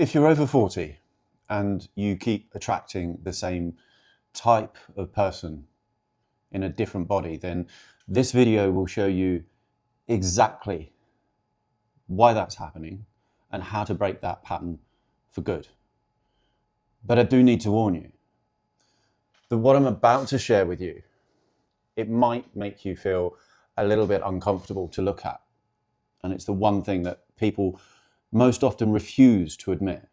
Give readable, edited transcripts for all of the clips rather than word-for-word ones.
If you're over 40 and you keep attracting the same type of person in a different body, then this video will show you exactly why that's happening and how to break that pattern for good. But I do need to warn you that what I'm about to share with you, it might make you feel a little bit uncomfortable to look at. And it's the one thing that people most often refuse to admit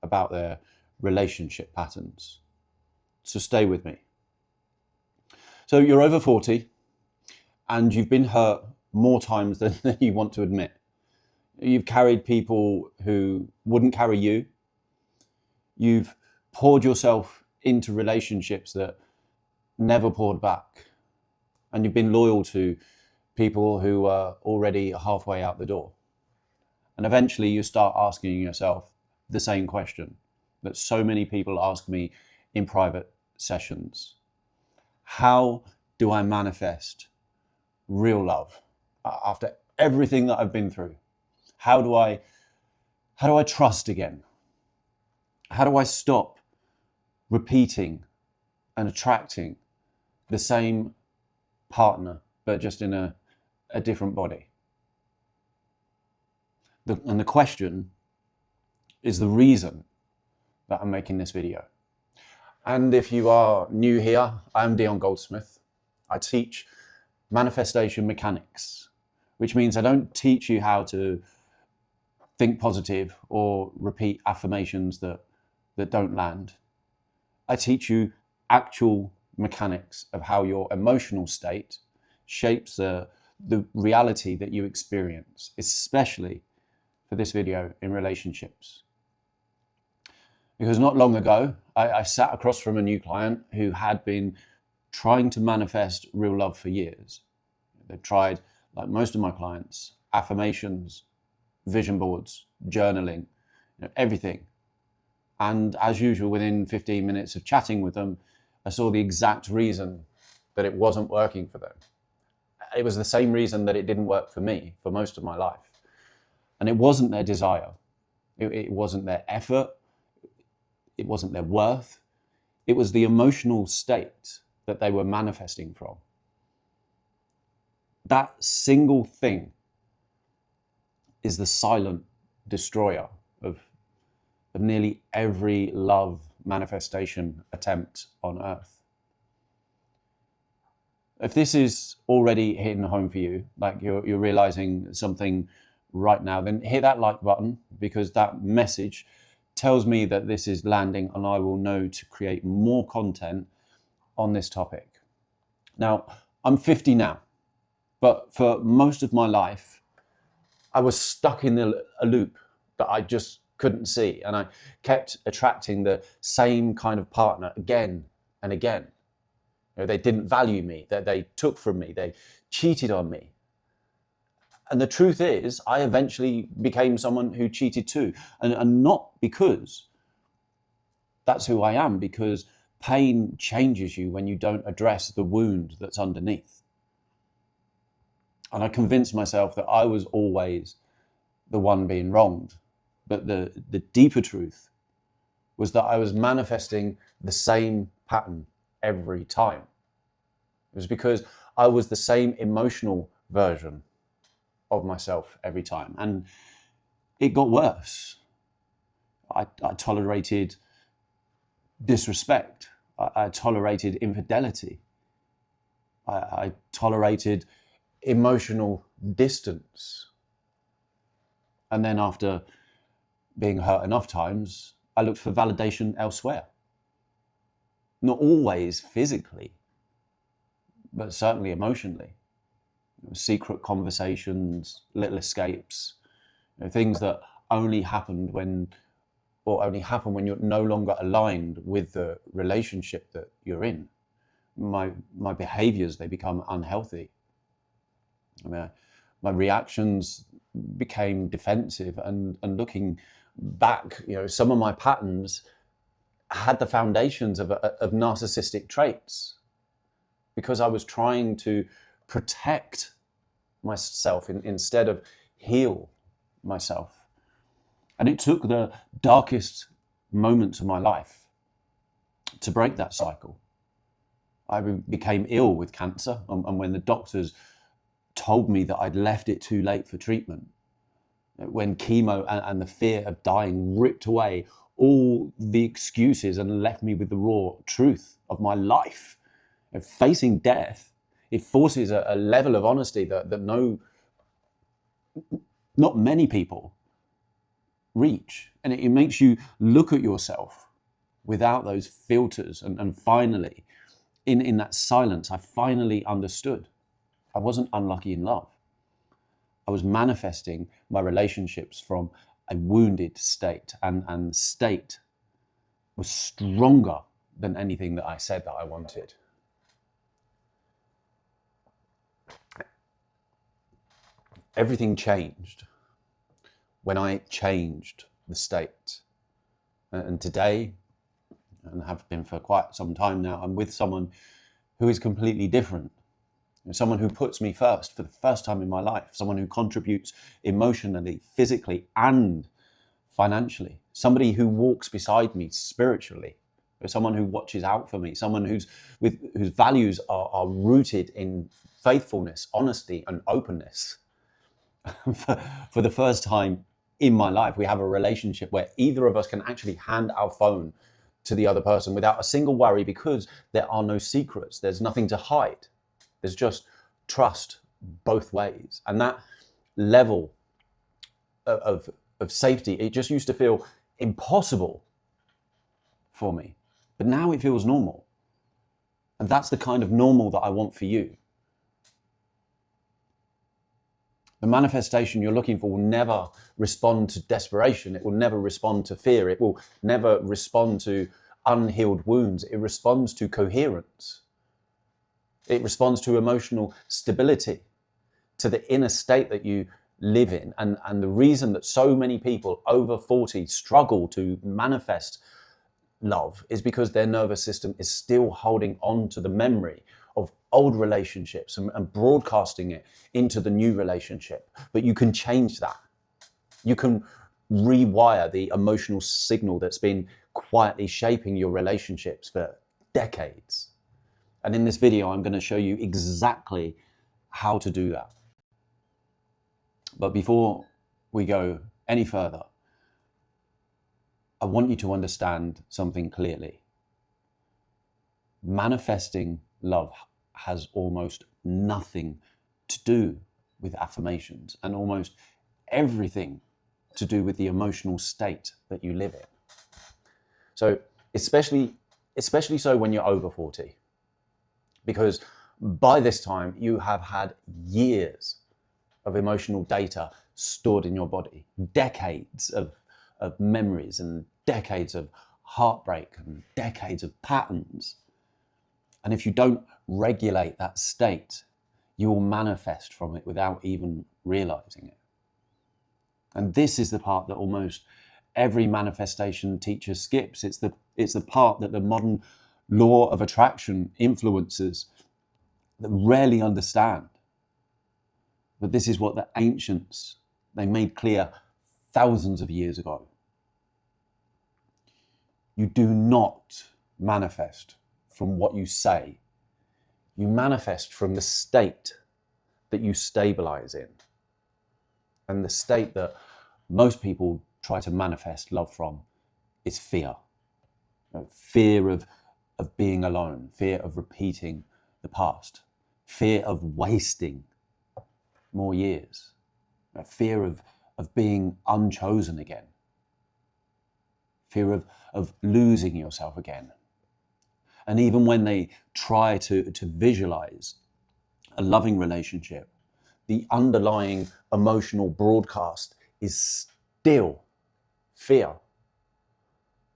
about their relationship patterns. So stay with me. So you're over 40 and you've been hurt more times than you want to admit. You've carried people who wouldn't carry you. You've poured yourself into relationships that never poured back. And you've been loyal to people who are already halfway out the door. And eventually you start asking yourself the same question that so many people ask me in private sessions. How do I manifest real love after everything that I've been through? How do I trust again? How do I stop repeating and attracting the same partner, but just in a different body? And the question is the reason that I'm making this video. And if you are new here, I'm Dion Goldsmith. I teach manifestation mechanics, which means I don't teach you how to think positive or repeat affirmations that don't land. I teach you actual mechanics of how your emotional state shapes the reality that you experience, especially for this video in relationships. Because not long ago, I sat across from a new client who had been trying to manifest real love for years. They've tried, like most of my clients, affirmations, vision boards, journaling, everything. And as usual, within 15 minutes of chatting with them, I saw the exact reason that it wasn't working for them. It was the same reason that it didn't work for me for most of my life. And it wasn't their desire. It wasn't their effort. It wasn't their worth. It was the emotional state that they were manifesting from. That single thing is the silent destroyer of nearly every love manifestation attempt on earth. If this is already hitting home for you, like you're realizing something right now, then hit that like button, because that message tells me that this is landing and I will know to create more content on this topic. Now, I'm 50 now, but for most of my life, I was stuck in a loop that I just couldn't see. And I kept attracting the same kind of partner again and again. They didn't value me, that they took from me, they cheated on me. And the truth is, I eventually became someone who cheated too. And not because that's who I am, because pain changes you when you don't address the wound that's underneath. And I convinced myself that I was always the one being wronged. But the deeper truth was that I was manifesting the same pattern every time. It was because I was the same emotional version of myself every time. And it got worse. I tolerated disrespect. I tolerated infidelity. I tolerated emotional distance. And then after being hurt enough times, I looked for validation elsewhere. Not always physically, but certainly emotionally. Secret conversations, little escapes, things that only happen when you're no longer aligned with the relationship that you're in. My behaviors, they become unhealthy. My reactions became defensive, and looking back, some of my patterns had the foundations of narcissistic traits, because I was trying to protect myself instead of heal myself. And it took the darkest moments of my life to break that cycle. I became ill with cancer, and when the doctors told me that I'd left it too late for treatment, when chemo and the fear of dying ripped away all the excuses and left me with the raw truth of my life, and facing death, it forces a level of honesty that not many people reach. And it makes you look at yourself without those filters. And finally, in that silence, I finally understood. I wasn't unlucky in love. I was manifesting my relationships from a wounded state, and state was stronger than anything that I said that I wanted. Everything changed when I changed the state. And today, and have been for quite some time now, I'm with someone who is completely different. Someone who puts me first for the first time in my life. Someone who contributes emotionally, physically, and financially. Somebody who walks beside me spiritually. Someone who watches out for me. Someone whose values are rooted in faithfulness, honesty, and openness. For the first time in my life, we have a relationship where either of us can actually hand our phone to the other person without a single worry, because there are no secrets. There's nothing to hide. There's just trust both ways. And that level of safety, it just used to feel impossible for me. But now it feels normal. And that's the kind of normal that I want for you. The manifestation you're looking for will never respond to desperation. It will never respond to fear. It will never respond to unhealed wounds. It responds to coherence. It responds to emotional stability, to the inner state that you live in. And the reason that so many people over 40 struggle to manifest love is because their nervous system is still holding on to the memory of old relationships and broadcasting it into the new relationship. But you can change that. You can rewire the emotional signal that's been quietly shaping your relationships for decades. And in this video, I'm going to show you exactly how to do that. But before we go any further, I want you to understand something clearly. Manifesting love has almost nothing to do with affirmations, and almost everything to do with the emotional state that you live in. So especially so when you're over 40, because by this time you have had years of emotional data stored in your body, decades of memories and decades of heartbreak and decades of patterns. And if you don't regulate that state, you will manifest from it without even realizing it. And this is the part that almost every manifestation teacher skips. It's the part that the modern law of attraction influencers that rarely understand. But this is what the ancients, they made clear thousands of years ago. You do not manifest from what you say. You manifest from the state that you stabilize in. And the state that most people try to manifest love from is fear. Fear of being alone, fear of repeating the past, fear of wasting more years, fear of being unchosen again, fear of losing yourself again. And even when they try to visualize a loving relationship, the underlying emotional broadcast is still fear.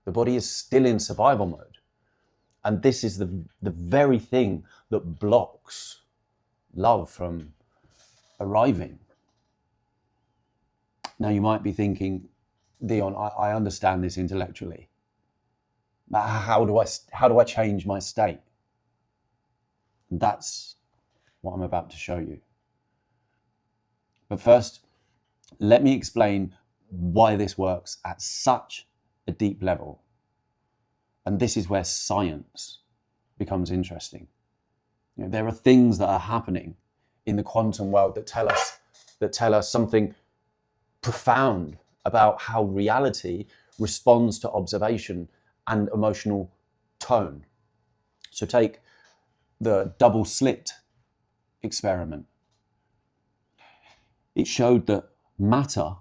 The body is still in survival mode. And this is the very thing that blocks love from arriving. Now you might be thinking, Dion, I understand this intellectually. But how do I change my state? And that's what I'm about to show you. But first, let me explain why this works at such a deep level. And this is where science becomes interesting. There are things that are happening in the quantum world that tell us something profound about how reality responds to observation and emotional tone. So take the double slit experiment. It showed that matter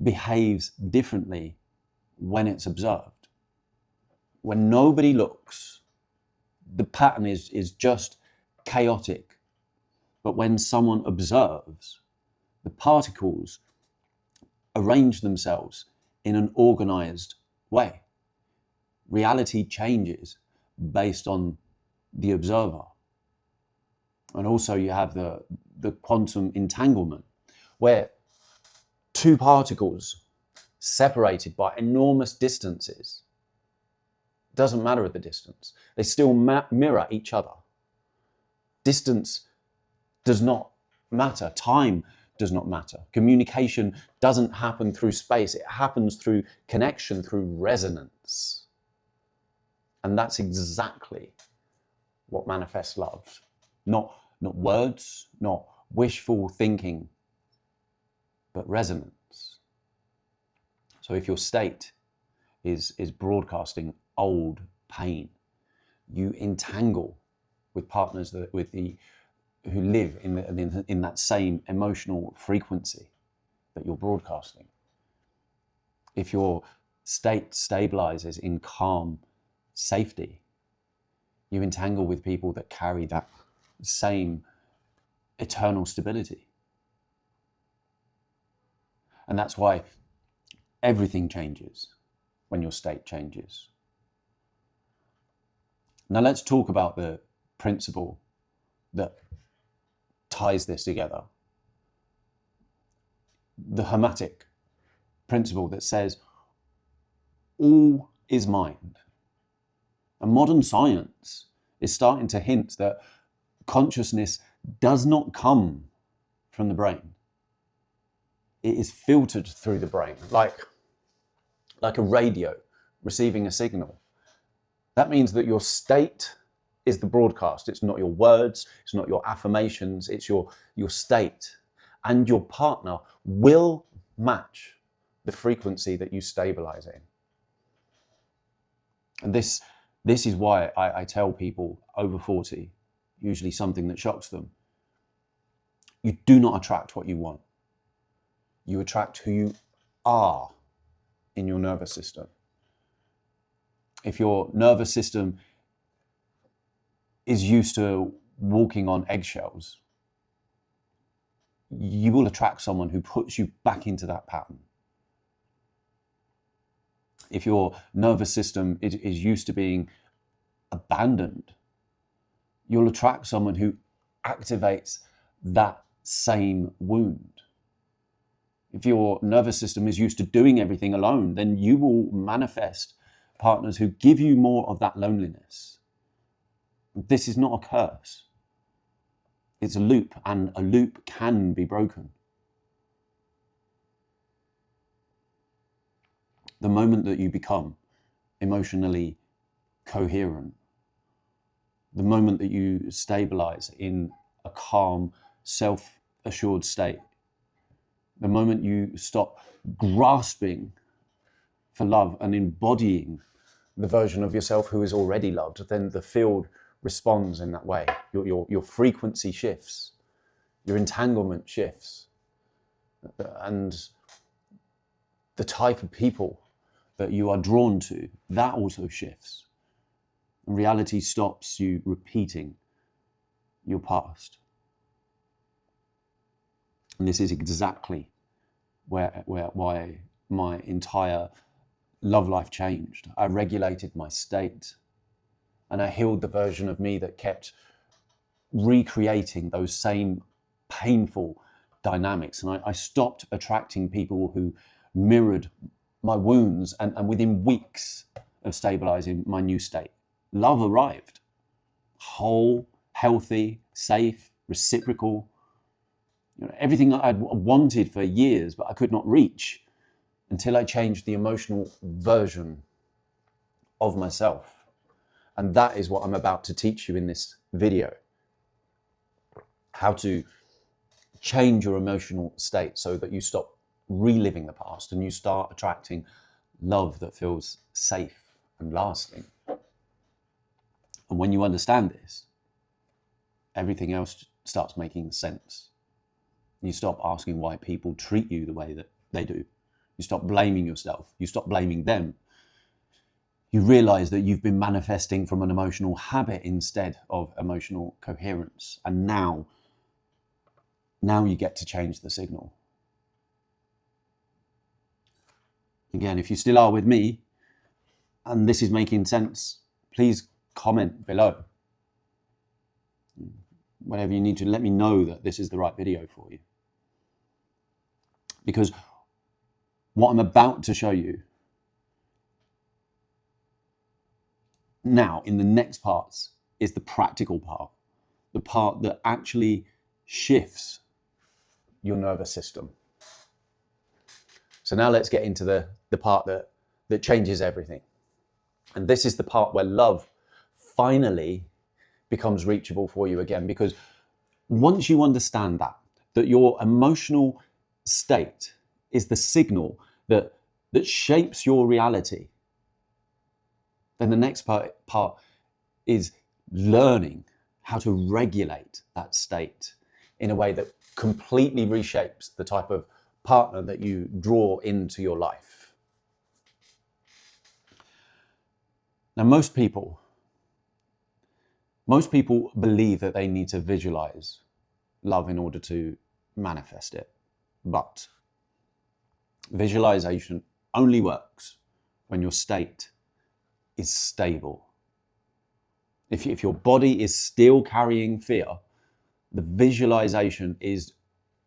behaves differently when it's observed. When nobody looks, the pattern is just chaotic. But when someone observes, the particles arrange themselves in an organized way. Reality changes based on the observer. And also you have the quantum entanglement, where two particles separated by enormous distances, doesn't matter the distance, they still mirror each other. Distance does not matter. Time does not matter. Communication doesn't happen through space. It happens through connection, through resonance. And that's exactly what manifests love. Not words, not wishful thinking, but resonance. So if your state is broadcasting old pain, you entangle with partners who live in that same emotional frequency that you're broadcasting. If your state stabilizes in calm safety, you entangle with people that carry that same eternal stability. And that's why everything changes when your state changes. Now let's talk about the principle that ties this together. The hermetic principle that says all is mind. And modern science is starting to hint that consciousness does not come from the brain. It is filtered through the brain, like a radio receiving a signal. That means that your state is the broadcast. It's not your words, it's not your affirmations, it's your state. And your partner will match the frequency that you stabilize in. And this is why I tell people over 40, usually something that shocks them. You do not attract what you want. You attract who you are in your nervous system. If your nervous system is used to walking on eggshells, you will attract someone who puts you back into that pattern. If your nervous system is used to being abandoned, you'll attract someone who activates that same wound. If your nervous system is used to doing everything alone, then you will manifest partners who give you more of that loneliness. This is not a curse. It's a loop, and a loop can be broken. The moment that you become emotionally coherent, the moment that you stabilize in a calm, self-assured state, the moment you stop grasping for love and embodying the version of yourself who is already loved, then the field responds in that way. Your frequency shifts, your entanglement shifts, and the type of people that you are drawn to, that also shifts. And reality stops you repeating your past. And this is exactly why my entire love life changed. I regulated my state, and I healed the version of me that kept recreating those same painful dynamics. And I stopped attracting people who mirrored my wounds, and within weeks of stabilizing my new state, love arrived. Whole, healthy, safe, reciprocal. Everything I'd wanted for years, but I could not reach. until I change the emotional version of myself. And that is what I'm about to teach you in this video. How to change your emotional state so that you stop reliving the past and you start attracting love that feels safe and lasting. And when you understand this, everything else starts making sense. You stop asking why people treat you the way that they do. You stop blaming yourself. You stop blaming them. You realize that you've been manifesting from an emotional habit instead of emotional coherence. And now you get to change the signal. Again, if you still are with me and this is making sense, please comment below. Whatever you need to, let me know that this is the right video for you. Because what I'm about to show you now in the next parts is the practical part, the part that actually shifts your nervous system. So now let's get into the part that changes everything. And this is the part where love finally becomes reachable for you again. Because once you understand that your emotional state is the signal that shapes your reality, then the next part is learning how to regulate that state in a way that completely reshapes the type of partner that you draw into your life. Now, most people believe that they need to visualize love in order to manifest it. But visualization only works when your state is stable. If your body is still carrying fear, the visualization is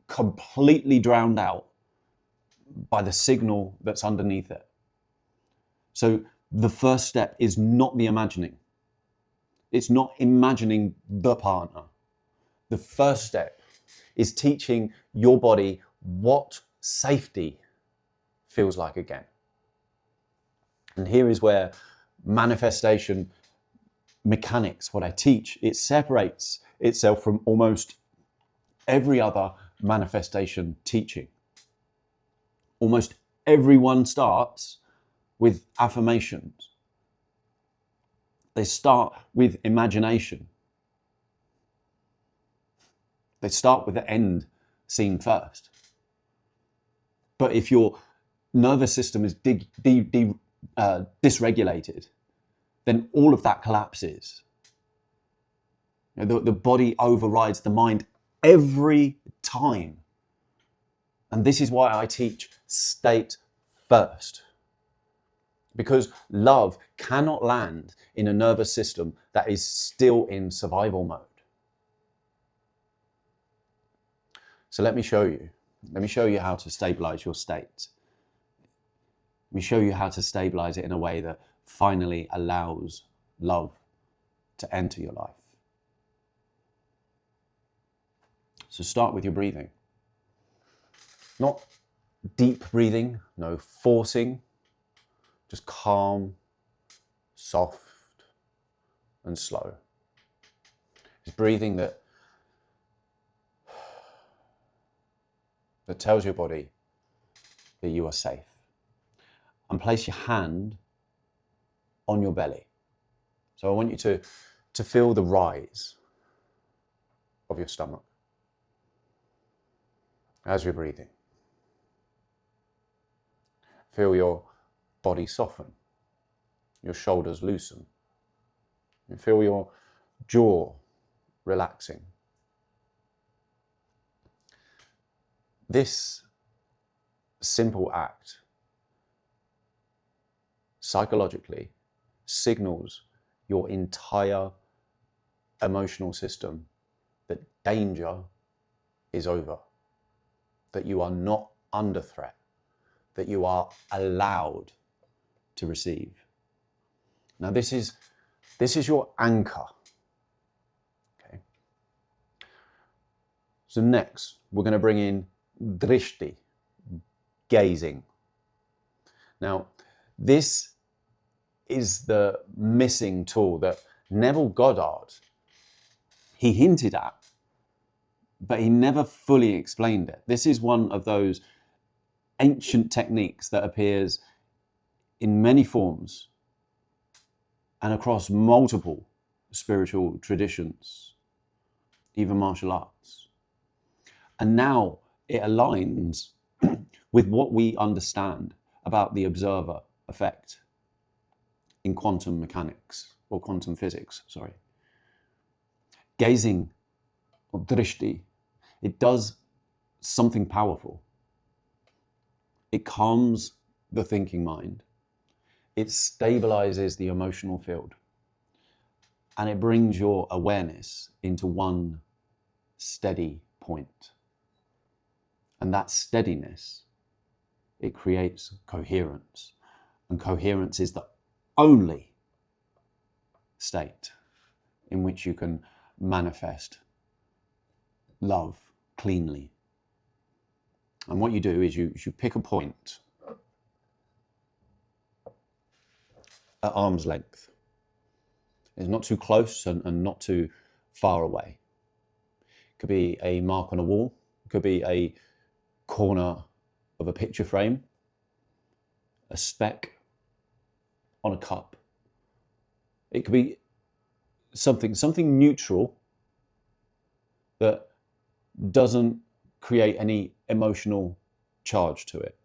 completely drowned out by the signal that's underneath it. So the first step is not the imagining. It's not imagining the partner. The first step is teaching your body what safety feels like again. And here is where manifestation mechanics, what I teach, it separates itself from almost every other manifestation teaching. Almost everyone starts with affirmations. They start with imagination. They start with the end scene first. But if your nervous system is dysregulated, then all of that collapses. You know, the body overrides the mind every time. And this is why I teach state first. Because love cannot land in a nervous system that is still in survival mode. So let me show you. Let me show you how to stabilize your state. Let me show you how to stabilize it in a way that finally allows love to enter your life. So start with your breathing. Not deep breathing, no forcing, just calm, soft, and slow. It's breathing that tells your body that you are safe. And place your hand on your belly. So I want you to feel the rise of your stomach as you're breathing. Feel your body soften, your shoulders loosen. You feel your jaw relaxing. This simple act psychologically signals your entire emotional system that danger is over, that you are not under threat, that you are allowed to receive. Now this is your anchor. Okay. So next we're going to bring in drishti, gazing. Now, this is the missing tool that Neville Goddard, he hinted at, but he never fully explained it. This is one of those ancient techniques that appears in many forms and across multiple spiritual traditions, even martial arts. And now it aligns with what we understand about the observer effect in quantum mechanics, or quantum physics, sorry. Gazing, or drishti, it does something powerful. It calms the thinking mind. It stabilizes the emotional field. And it brings your awareness into one steady point. And that steadiness, it creates coherence. And coherence is the only state in which you can manifest love cleanly. And what you do is you pick a point at arm's length. It's not too close and not too far away. It could be a mark on a wall. It could be a corner of a picture frame, a speck on a cup. It could be something neutral that doesn't create any emotional charge to it.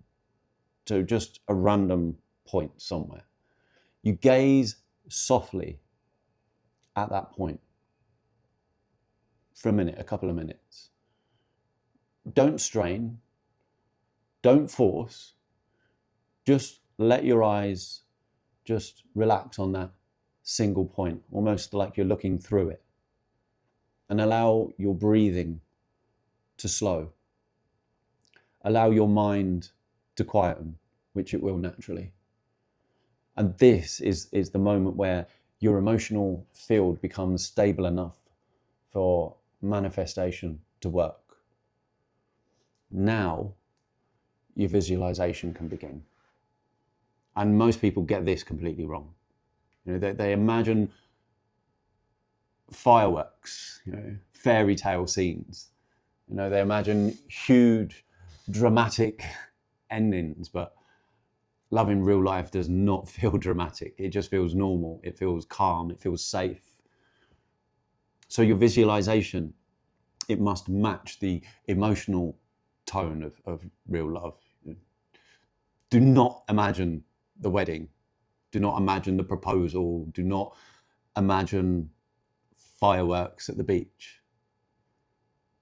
So just a random point somewhere. You gaze softly at that point for a minute, a couple of minutes. Don't strain, don't force, just let your eyes just relax on that single point, almost like you're looking through it. And allow your breathing to slow. Allow your mind to quieten, which it will naturally. And this is the moment where your emotional field becomes stable enough for manifestation to work. Now, your visualization can begin. And most people get this completely wrong. You know, they imagine fireworks, fairy tale scenes. They imagine huge, dramatic endings, but love in real life does not feel dramatic. It just feels normal. It feels calm. It feels safe. So your visualization, it must match the emotional tone of real love. Do not imagine the wedding. Do not imagine the proposal. Do not imagine fireworks at the beach.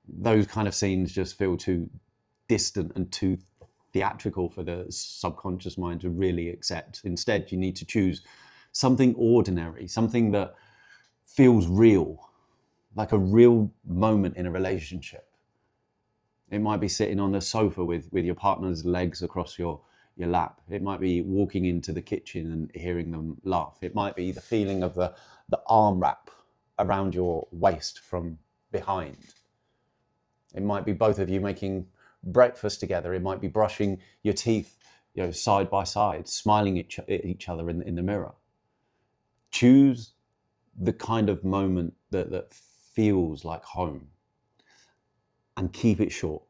Those kind of scenes just feel too distant and too theatrical for the subconscious mind to really accept. Instead, you need to choose something ordinary, something that feels real, like a real moment in a relationship. It might be sitting on the sofa with your partner's legs across your lap. It might be walking into the kitchen and hearing them laugh. It might be the feeling of the arm wrap around your waist from behind. It might be both of you making breakfast together. It might be brushing your teeth, side by side, smiling at each other in the mirror. Choose the kind of moment that feels like home, and keep it short.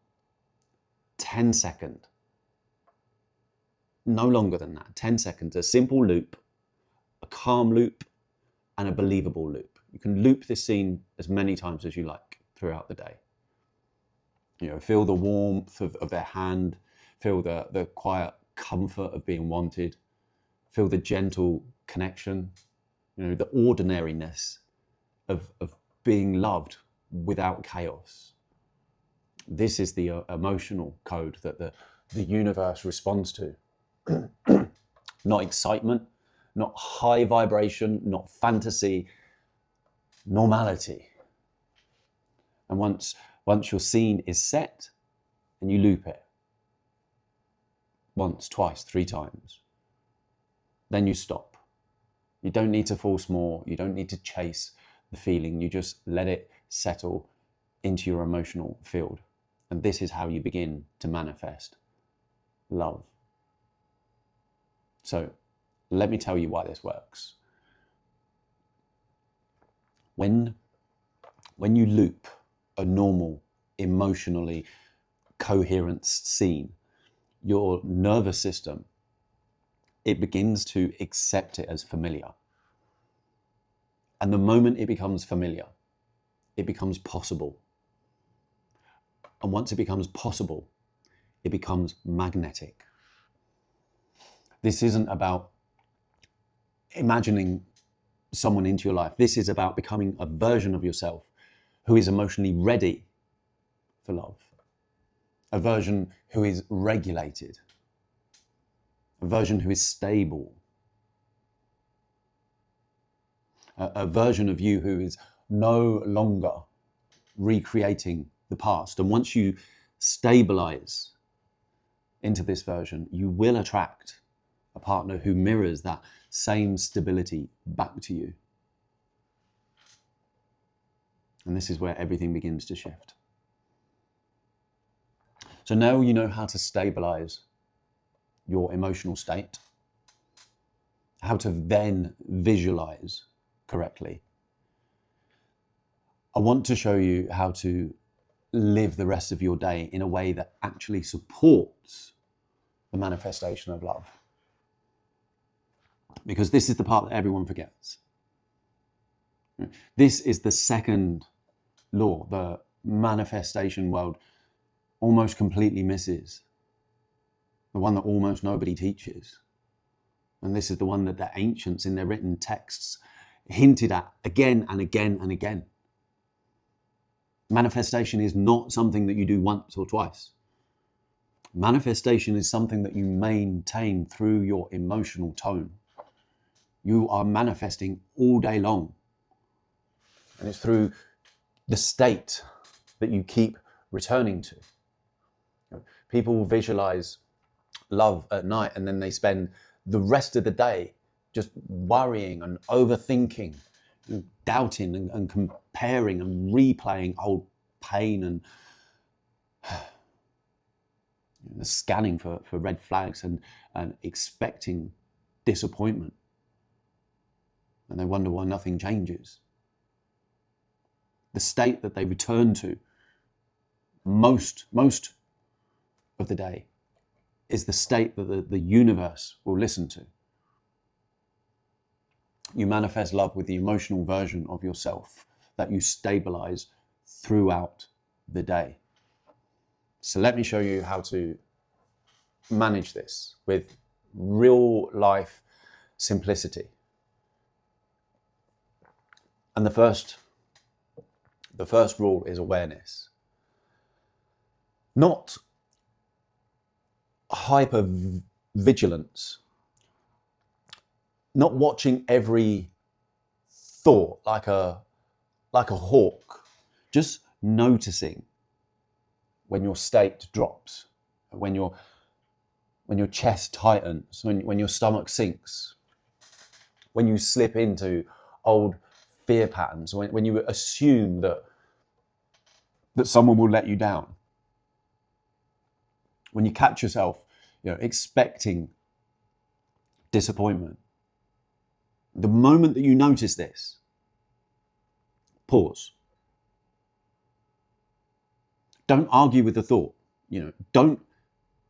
10 seconds. No longer than that. 10 seconds. A simple loop, a calm loop, and a believable loop. You can loop this scene as many times as you like throughout the day. Feel the warmth of their hand, feel the quiet comfort of being wanted, feel the gentle connection, the ordinariness of being loved without chaos. This is the emotional code that the universe responds to. Not excitement, not high vibration, not fantasy, normality. And once your scene is set and you loop it once, twice, 3 times, then you stop. You don't need to force more. You don't need to chase the feeling. You just let it settle into your emotional field. And this is how you begin to manifest love. So let me tell you why this works. When you loop a normal, emotionally coherent scene, your nervous system, it begins to accept it as familiar. And the moment it becomes familiar, it becomes possible. And once it becomes possible, it becomes magnetic. This isn't about imagining someone into your life. This is about becoming a version of yourself who is emotionally ready for love. A version who is regulated. A version who is stable. A version of you who is no longer recreating the past. And once you stabilize into this version, you will attract a partner who mirrors that same stability back to you. And this is where everything begins to shift. So now you know how to stabilize your emotional state, how to then visualize correctly. I want to show you how to live the rest of your day in a way that actually supports the manifestation of love. Because this is the part that everyone forgets. This is the second law the manifestation world almost completely misses. The one that almost nobody teaches. And this is the one that the ancients in their written texts hinted at again and again and again. Manifestation is not something that you do once or twice. Manifestation is something that you maintain through your emotional tone. You are manifesting all day long. And it's through the state that you keep returning to. People visualize love at night and then they spend the rest of the day just worrying and overthinking, and doubting and comparing and replaying old pain and scanning for red flags and expecting disappointment. And they wonder why nothing changes. The state that they return to most of the day is the state that the universe will listen to. You manifest love with the emotional version of yourself that you stabilize throughout the day. So let me show you how to manage this with real life simplicity. And the first rule is awareness. Not hyper vigilance. Not watching every thought like a hawk. Just noticing when your state drops, when your chest tightens, when your stomach sinks, when you slip into old fear patterns, when you assume that someone will let you down, when you catch yourself, expecting disappointment. The moment that you notice this, pause. Don't argue with the thought. Don't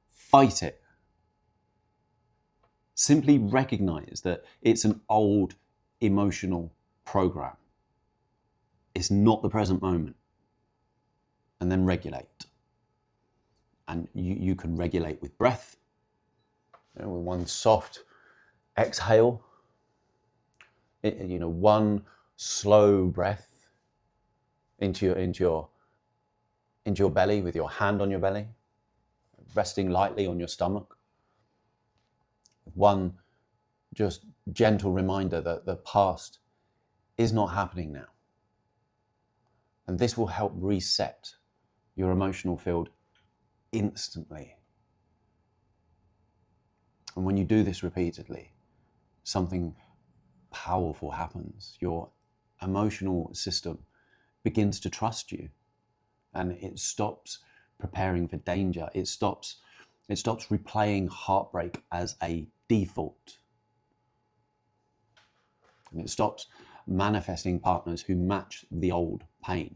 fight it. Simply recognize that it's an old emotional program. It's not the present moment. And then regulate. And you can regulate with breath, with one soft exhale, one slow breath into your belly with your hand on your belly, resting lightly on your stomach. One just gentle reminder that the past is not happening now. And this will help reset your emotional field instantly. And when you do this repeatedly, something powerful happens. Your emotional system begins to trust you, and it stops preparing for danger. It stops replaying heartbreak as a default. And it stops manifesting partners who match the old pain.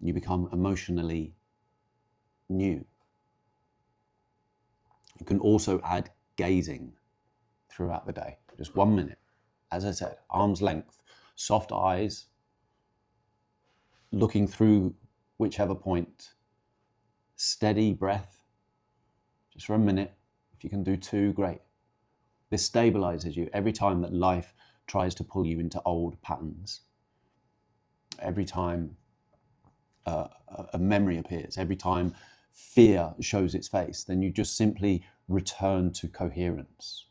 You become emotionally new. You can also add gazing throughout the day, just 1 minute. As I said, arm's length, soft eyes, looking through whichever point, steady breath, just for a minute. If you can do 2, great. This stabilizes you every time that life tries to pull you into old patterns. Every time a memory appears, every time fear shows its face, then you just simply return to coherence.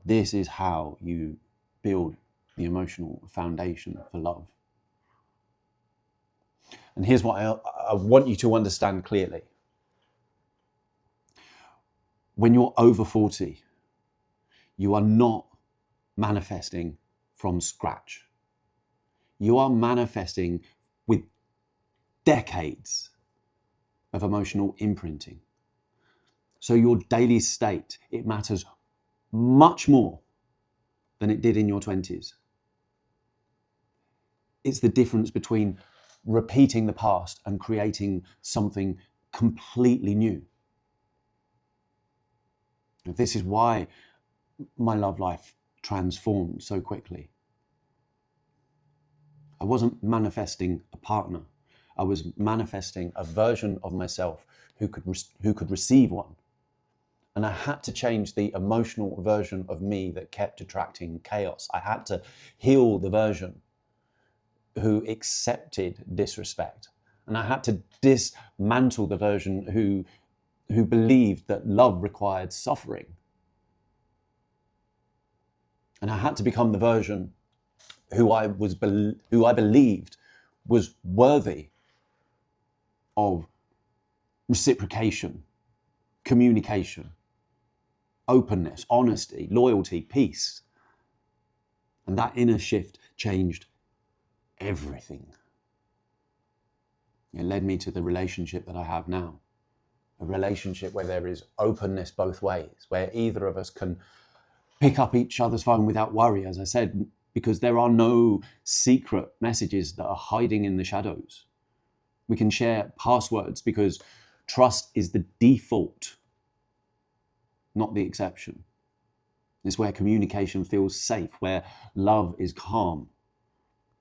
This is how you build the emotional foundation for love. And here's what I want you to understand clearly. When you're over 40, you are not manifesting from scratch. You are manifesting with decades of emotional imprinting. So your daily state, it matters much more than it did in your 20s. It's the difference between repeating the past and creating something completely new. This is why my love life transformed so quickly. I wasn't manifesting a partner. I was manifesting a version of myself who could receive one. And I had to change the emotional version of me that kept attracting chaos. I had to heal the version who accepted disrespect. And I had to dismantle the version who believed that love required suffering. And I had to become the version who I believed was worthy of reciprocation, communication, openness, honesty, loyalty, peace. And that inner shift changed everything. It led me to the relationship that I have now. A relationship where there is openness both ways, where either of us can pick up each other's phone without worry, as I said, because there are no secret messages that are hiding in the shadows. We can share passwords because trust is the default, not the exception. It's where communication feels safe, where love is calm,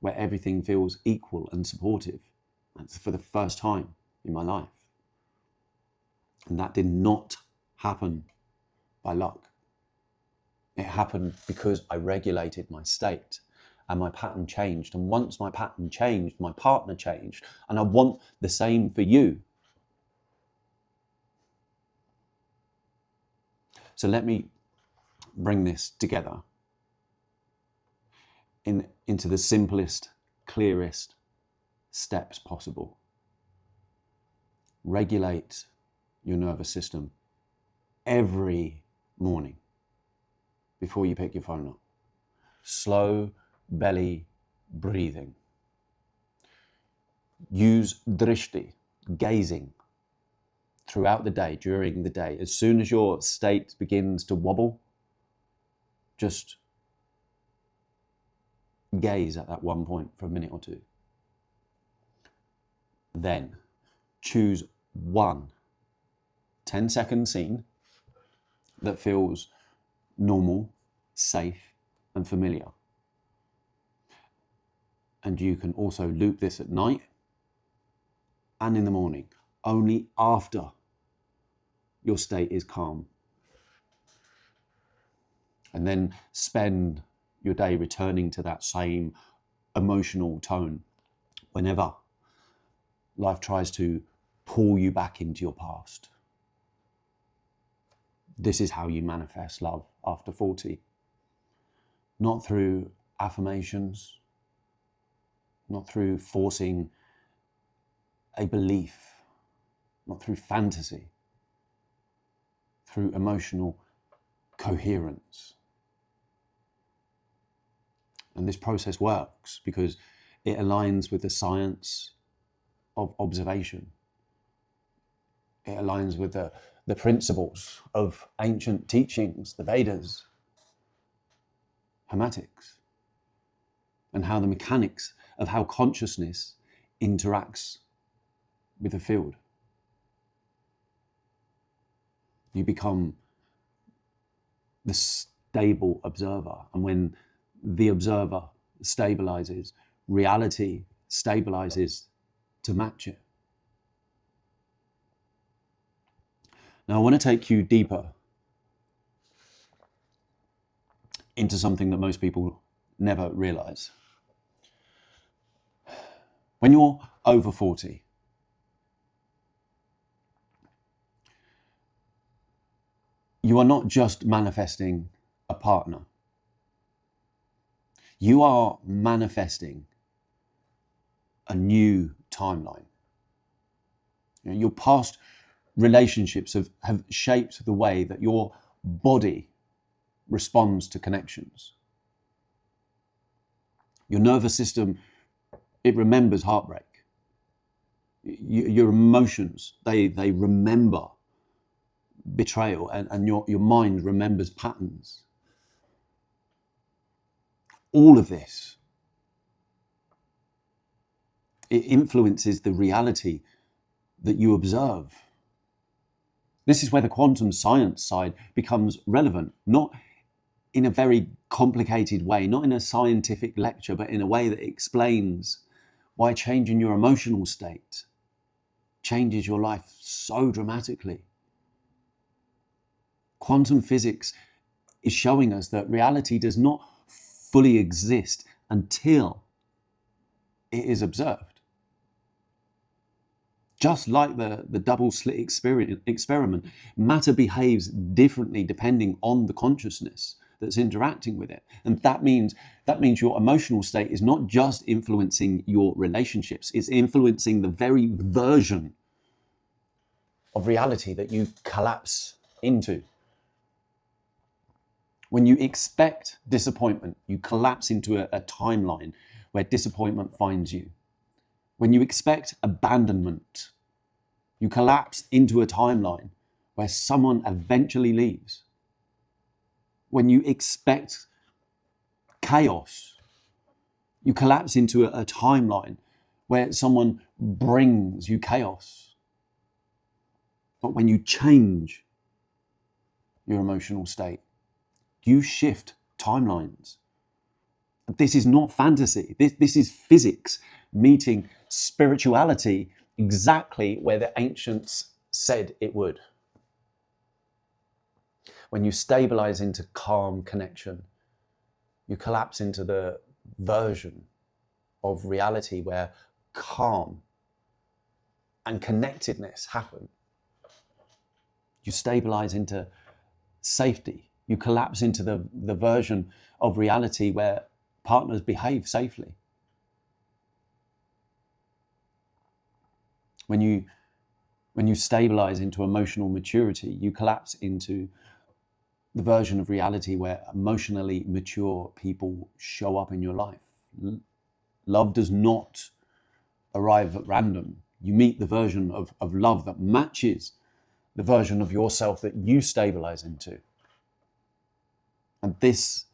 where everything feels equal and supportive. That's for the first time in my life. And that did not happen by luck. It happened because I regulated my state and my pattern changed. And once my pattern changed, my partner changed. And I want the same for you. So let me bring this together into the simplest, clearest steps possible. Regulate your nervous system every morning before you pick your phone up. Slow belly breathing. Use drishti, gazing, throughout the day, during the day. As soon as your state begins to wobble, just gaze at that one point for a minute or two. Then choose one 10-second scene that feels normal, safe, and familiar. And you can also loop this at night and in the morning, only after your state is calm. And then spend your day returning to that same emotional tone whenever life tries to pull you back into your past. This is how you manifest love after 40. Not through affirmations, not through forcing a belief, not through fantasy, through emotional coherence. And this process works because it aligns with the science of observation. It aligns with the the principles of ancient teachings, the Vedas, Hermetics, and how the mechanics of how consciousness interacts with the field. You become the stable observer, and when the observer stabilizes, reality stabilizes to match it. Now, I want to take you deeper into something that most people never realize. When you're over 40, you are not just manifesting a partner. You are manifesting a new timeline. Your past relationships have shaped the way that your body responds to connections. Your nervous system, it remembers heartbreak. Your emotions, they remember betrayal, and your mind remembers patterns. All of this, it influences the reality that you observe. This is where the quantum science side becomes relevant, not in a very complicated way, not in a scientific lecture, but in a way that explains why changing your emotional state changes your life so dramatically. Quantum physics is showing us that reality does not fully exist until it is observed. Just like the double slit experiment, matter behaves differently depending on the consciousness that's interacting with it. And that means your emotional state is not just influencing your relationships, it's influencing the very version of reality that you collapse into. When you expect disappointment, you collapse into a timeline where disappointment finds you. When you expect abandonment, you collapse into a timeline where someone eventually leaves. When you expect chaos, you collapse into a timeline where someone brings you chaos. But when you change your emotional state, you shift timelines. This is not fantasy. This is physics meeting spirituality exactly where the ancients said it would. When you stabilize into calm connection, you collapse into the version of reality where calm and connectedness happen. You stabilize into safety. You collapse into the version of reality where partners behave safely. When you stabilize into emotional maturity, you collapse into the version of reality where emotionally mature people show up in your life. Love does not arrive at random. You meet the version of love that matches the version of yourself that you stabilize into. And this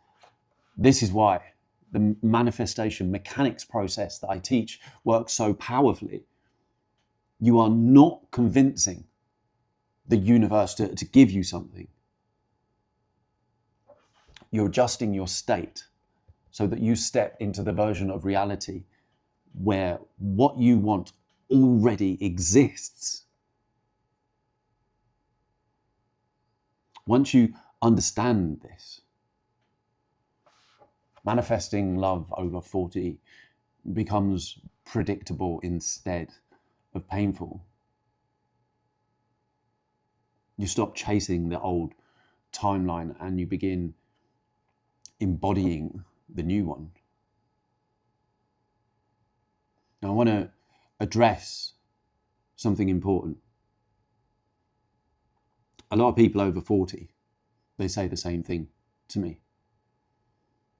is why the manifestation mechanics process that I teach works so powerfully. You are not convincing the universe to give you something. You're adjusting your state so that you step into the version of reality where what you want already exists. Once you understand this, manifesting love over 40 becomes predictable instead of painful. You stop chasing the old timeline and you begin embodying the new one. Now, I want to address something important. A lot of people over 40, they say the same thing to me.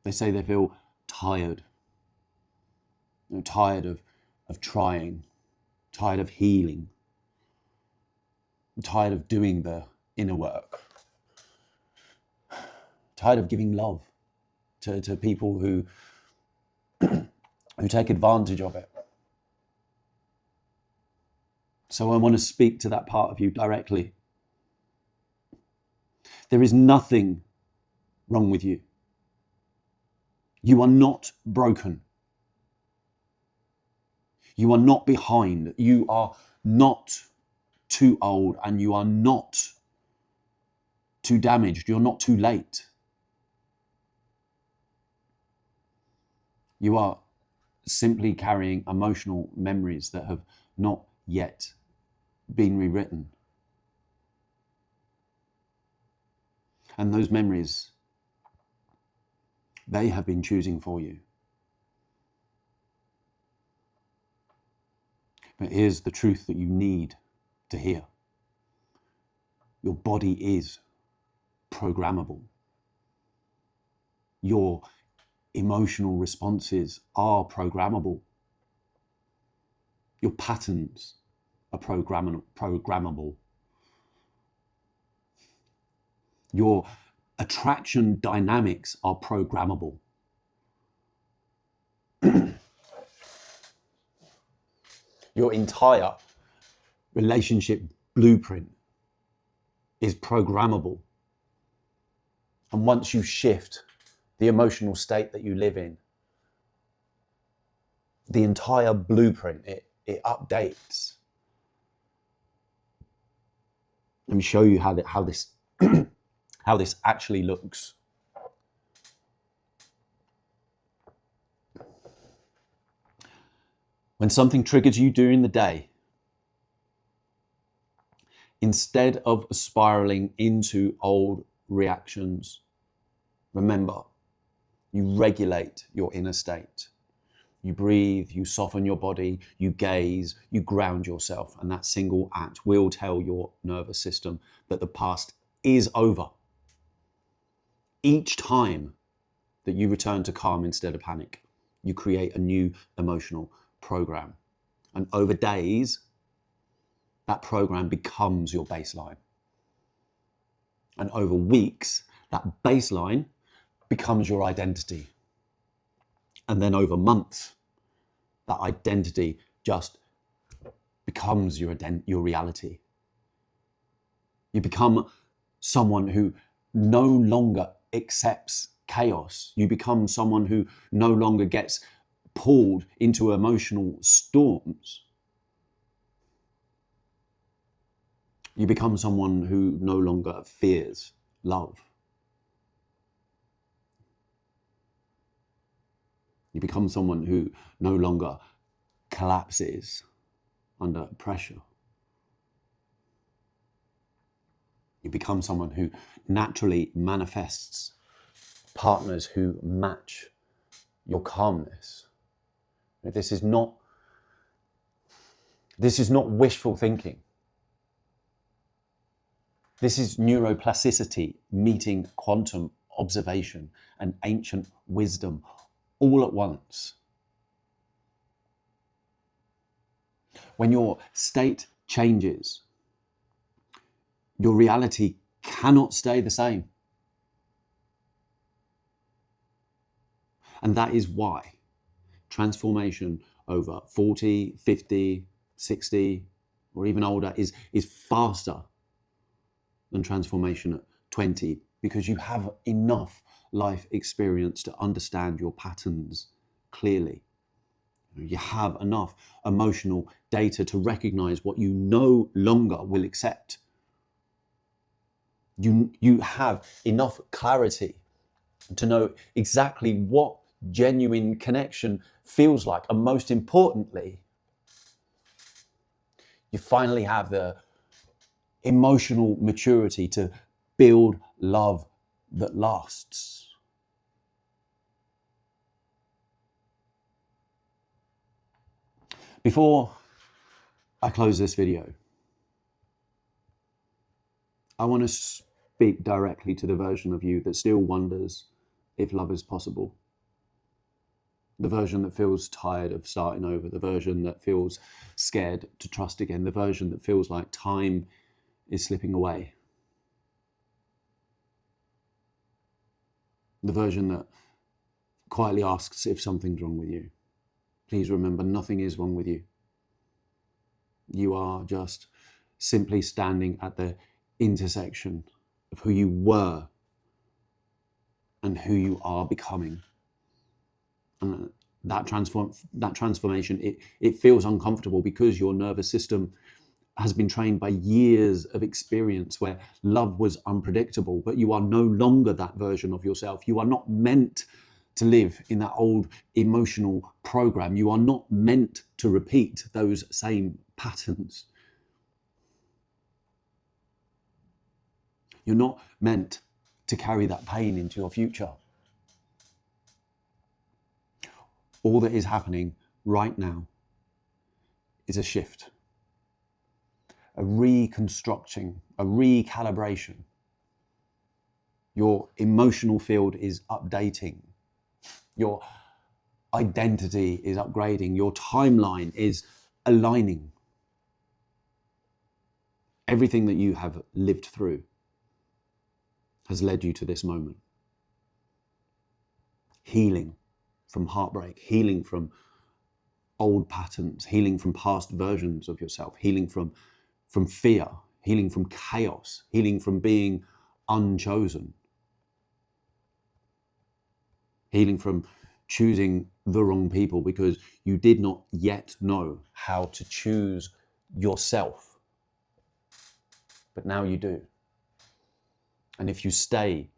They say they feel tired. Tired of trying, tired of healing. tired of doing the inner work, tired of giving love to people who take advantage of it. So I want to speak to that part of you directly. There is nothing wrong with you. You are not broken. You are not behind. You are not too old, and you are not too damaged. You're not too late. You are simply carrying emotional memories that have not yet been rewritten. And those memories, they have been choosing for you. But here's the truth that you need to hear. Your body is programmable. Your emotional responses are programmable. Your patterns are programmable. Your attraction dynamics are programmable. Your entire relationship blueprint is programmable. And once you shift the emotional state that you live in, the entire blueprint, it updates. Let me show you how this how this actually looks. When something triggers you during the day, instead of spiraling into old reactions, remember, you regulate your inner state. You breathe, you soften your body, you gaze, you ground yourself, and that single act will tell your nervous system that the past is over. Each time that you return to calm instead of panic, you create a new emotional program. And over days, that program becomes your baseline. And over weeks, that baseline becomes your identity. And then over months, that identity just becomes your reality. You become someone who no longer accepts chaos. You become someone who no longer gets pulled into emotional storms. You become someone who no longer fears love. You become someone who no longer collapses under pressure. You become someone who naturally manifests partners who match your calmness. This is not wishful thinking. This is neuroplasticity meeting quantum observation and ancient wisdom all at once. When your state changes, your reality cannot stay the same. And that is why transformation over 40, 50, 60, or even older is faster than transformation at 20, because you have enough life experience to understand your patterns clearly. You have enough emotional data to recognize what you no longer will accept. You have enough clarity to know exactly what genuine connection feels like. And most importantly, you finally have the emotional maturity to build love that lasts. Before I close this video, I want to speak directly to the version of you that still wonders if love is possible. The version that feels tired of starting over, the version that feels scared to trust again, the version that feels like time is slipping away. The version that quietly asks if something's wrong with you. Please remember, nothing is wrong with you. You are just simply standing at the intersection of who you were and who you are becoming. And that transformation, it feels uncomfortable because your nervous system has been trained by years of experience where love was unpredictable, but you are no longer that version of yourself. You are not meant to live in that old emotional program. You are not meant to repeat those same patterns. You're not meant to carry that pain into your future. All that is happening right now is a shift, a reconstructing, a recalibration. Your emotional field is updating. Your identity is upgrading. Your timeline is aligning. Everything that you have lived through has led you to this moment. Healing from heartbreak, healing from old patterns, healing from past versions of yourself, healing from fear, healing from chaos, healing from being unchosen, healing from choosing the wrong people because you did not yet know how to choose yourself. But now you do. And if you stay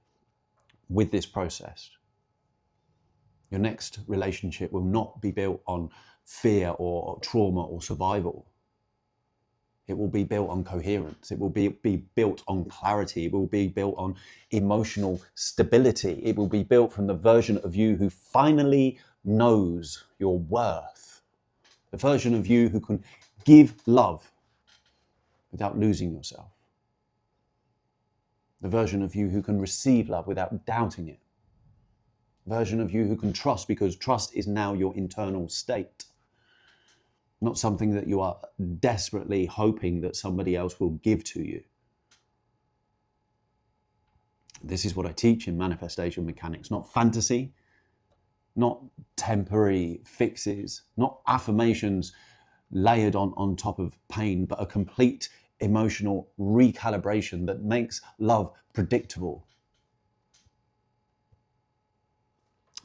with this process, your next relationship will not be built on fear or trauma or survival. It will be built on coherence. It will be built on clarity. It will be built on emotional stability. It will be built from the version of you who finally knows your worth. The version of you who can give love without losing yourself. The version of you who can receive love without doubting it. The version of you who can trust because trust is now your internal state. Not something that you are desperately hoping that somebody else will give to you. This is what I teach in manifestation mechanics, not fantasy, not temporary fixes, not affirmations layered on top of pain, but a complete emotional recalibration that makes love predictable.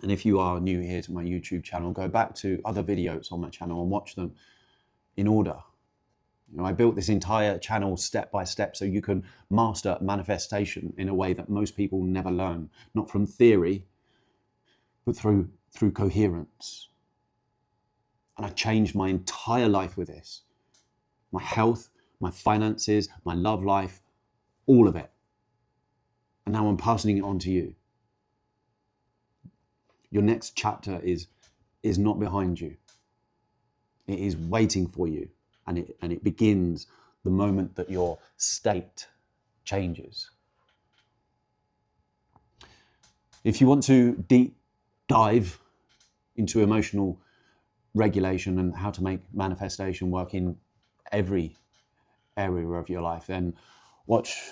And if you are new here to my YouTube channel, go back to other videos on my channel and watch them in order. You know, I built this entire channel step by step so you can master manifestation in a way that most people never learn, not from theory, but through coherence. And I changed my entire life with this. My health, my finances, my love life, all of it. And now I'm passing it on to you. Your next chapter is not behind you. It is waiting for you. And it begins the moment that your state changes. If you want to deep dive into emotional regulation and how to make manifestation work in every area of your life, then watch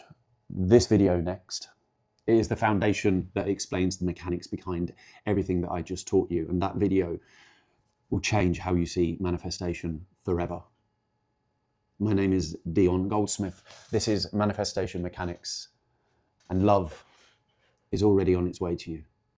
this video next. It is the foundation that explains the mechanics behind everything that I just taught you. And that video will change how you see manifestation forever. My name is Dion Goldsmith. This is Manifestation Mechanics, and love is already on its way to you.